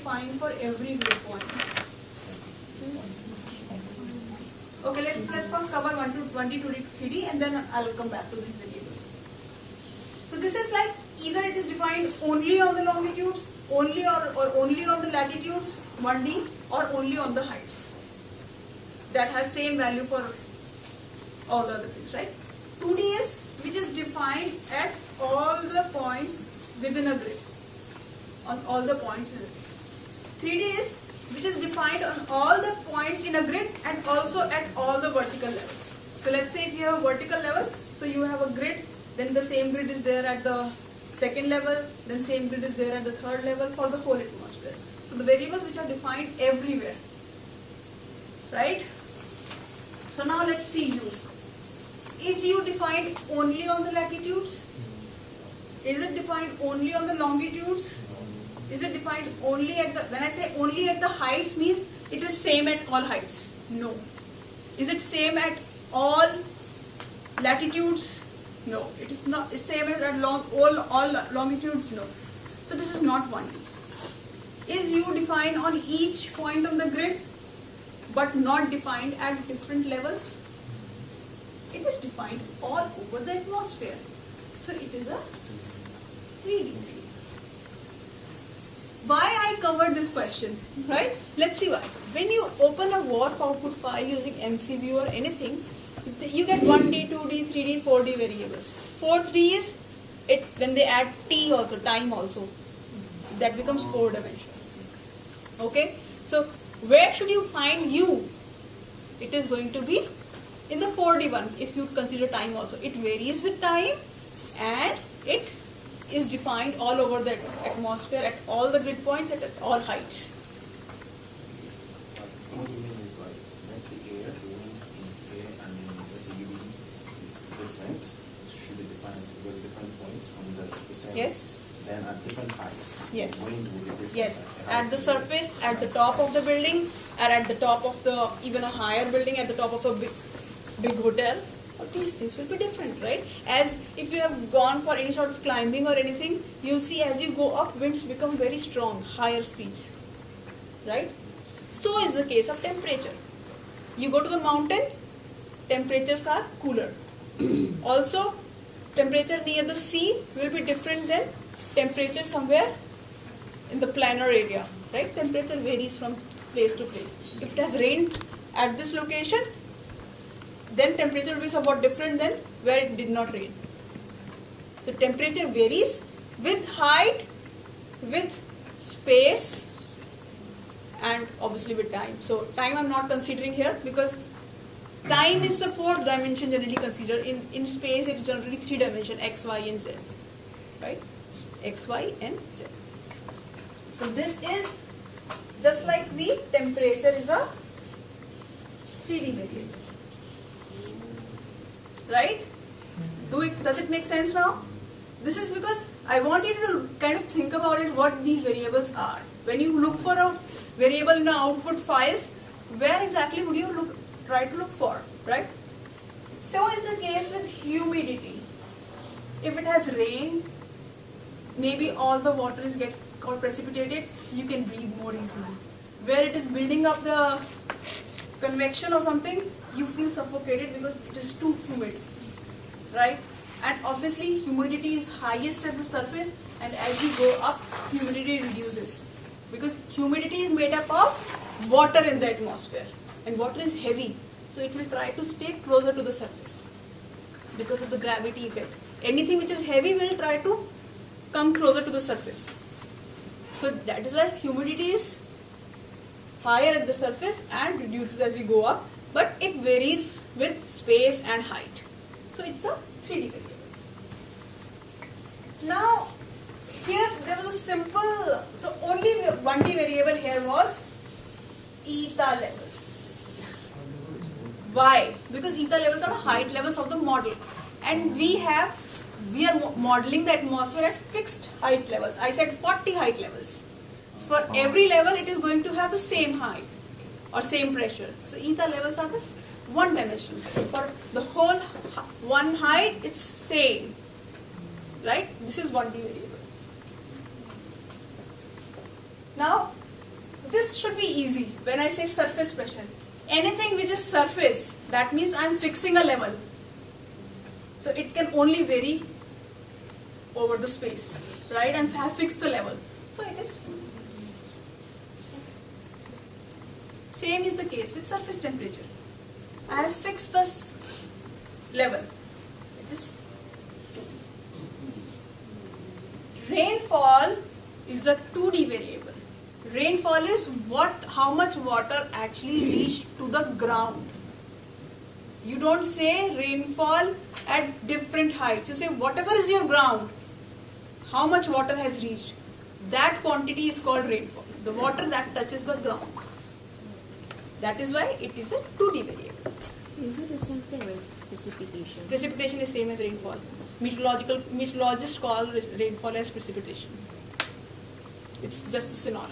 defined for every grid point. Okay, let's first cover 1 to 20 to 3D, and then I'll come back to these variables. So this is like either it is defined only on the longitudes, only or only on the latitudes 1D, or only on the heights. That has same value for all the other things, right? 2D is which is defined at all the points within a grid, on all the points in a grid. 3D is which is defined on all the points in a grid and also at all the vertical levels. So let's say if you have vertical levels, so you have a grid, then the same grid is there at the second level, then same grid is there at the third level for the whole atmosphere. So the variables which are defined everywhere, right? So now let's see U. Is U defined only on the latitudes? Is it defined only on the longitudes? Is it defined only at the, when I say only at the heights means it is same at all heights? No. Is it same at all latitudes? No. It is not. It's same at all longitudes? No. So this is not 1D. Is U defined on each point on the grid but not defined at different levels? It is defined all over the atmosphere. So it is a 3D. Why I covered this question, right? Let's see why. When you open a WARP output file using MCView or anything, you get 1D, 2D, 3D, 4D variables. Fourth D is it when they add T also, time also. That becomes 4-dimensional. Okay? So where should you find U? It is going to be in the 4D one if you consider time also. It varies with time and it is defined all over the atmosphere at all the grid points at all heights. What do you mean is like, let's say air, wind in air, and let's say UV, it's different. It should be defined because different points on the same. Yes. Then at different heights. Yes. Wind will be different. Yes. At the surface, at the top of the building, or at the top of the even a higher building, at the top of a big hotel. These things will be different, right? As if you have gone for any sort of climbing or anything, you'll see as you go up, winds become very strong, higher speeds, right? So is the case of temperature. You go to the mountain, temperatures are cooler. Also, temperature near the sea will be different than temperature somewhere in the planar area, right? Temperature varies from place to place. If it has rained at this location, then temperature will be somewhat different than where it did not rain. So temperature varies with height, with space, and obviously with time. So time I'm not considering here because time is the fourth dimension generally considered. In space it is generally 3 dimension, x, y and z. Right? X, y and z. So this is just like the temperature is a 3D variable. Right? Does it make sense now? This is because I want you to kind of think about it, what these variables are. When you look for a variable in the output files, where exactly would you try to look for, right? So is the case with humidity. If it has rain, maybe all the water is got precipitated, you can breathe more easily. Where it is building up the convection or something, you feel suffocated because it is too humid, right? And obviously humidity is highest at the surface, and as you go up, humidity reduces because humidity is made up of water in the atmosphere, and water is heavy, so it will try to stay closer to the surface because of the gravity effect. Anything which is heavy will try to come closer to the surface. So that is why humidity is higher at the surface and reduces as we go up, but it varies with space and height. So it's a 3D variable. Now, here there was a simple, so only 1D variable here was eta levels. Why? Because eta levels are height levels of the model, and we are modeling the atmosphere at fixed height levels. I said 40 height levels. So for every level it is going to have the same height or same pressure. So eta levels are the one dimensional. For the whole one height it's same. Right? This is 1D variable. Now this should be easy. When I say surface pressure, anything which is surface, that means I am fixing a level. So it can only vary over the space, right? And have fixed the level. So it is 2. Same is the case with surface temperature. I have fixed this level. It is 2. Rainfall is a 2D variable. Rainfall is how much water actually reached to the ground. You don't say rainfall at different heights. You say whatever is your ground, how much water has reached. That quantity is called rainfall. The water that touches the ground. That is why it is a 2D variable. Is it the same thing with precipitation? Precipitation is same as rainfall. Meteorologists call rainfall as precipitation. It's just the synonym.